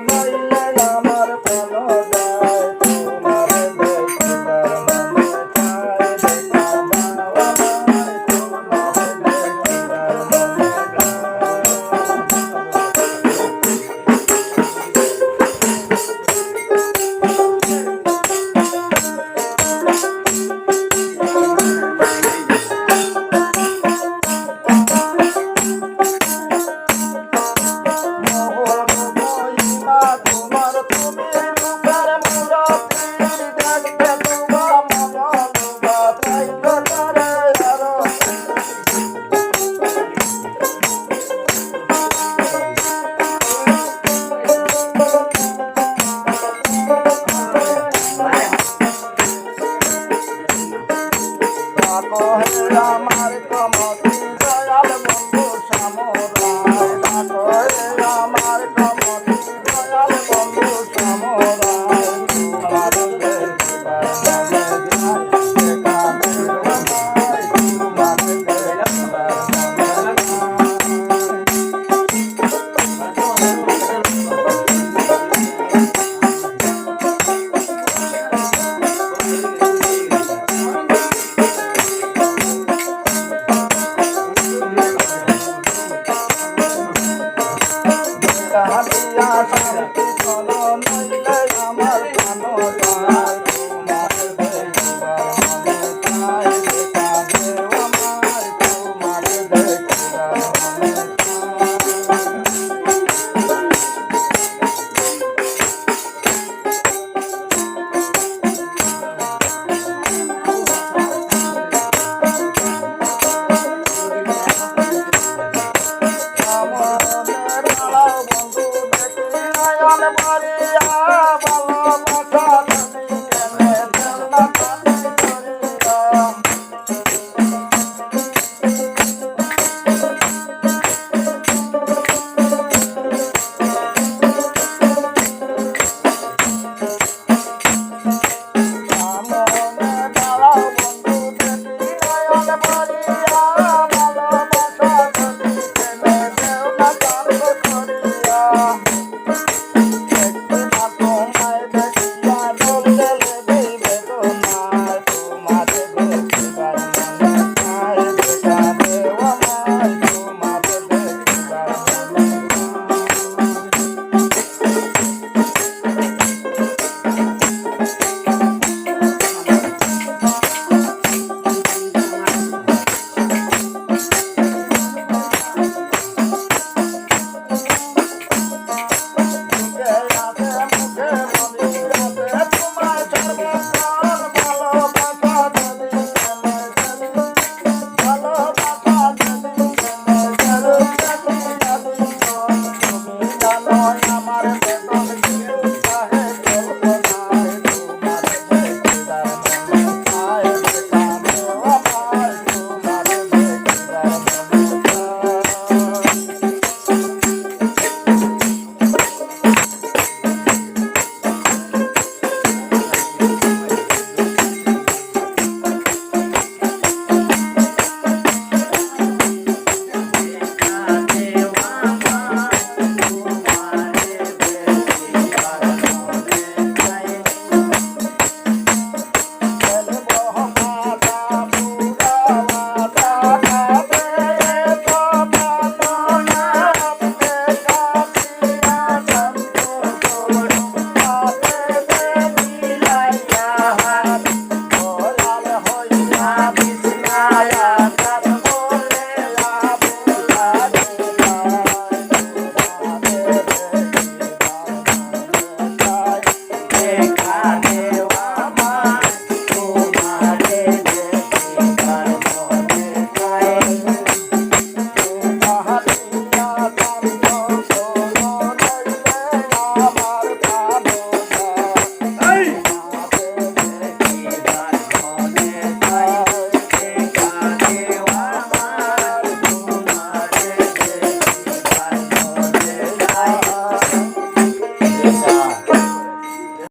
নইলে আমার প্রাণ যায় তোমার দেখিবার মনে চায় দেখা দাও আমায় তোমার দেখিবার মনে আমার কমতি দয়াল বন্ধু সামরায় আমার কমতি দয়াল বন্ধু সামরায় আমার দেখিবার মনে যায় দেখা দিও আমায় তোমার দেখিবার মনে দিয়া শান্তি চলো নইলে আমার প্রাণ যায় তোমার দেখিবার মনে চায় দেখা দেও আমায় তোমার দেখিবার মনে মারিয়া ভালোবাসা তুমি কেনে দেও না কানে ধরিয়া মনে দাঁড়াও বন্ধু দেখি নয়ন মারিয়া ভালোবাসা তুমি কেনে দেও না কানে ধরিয়া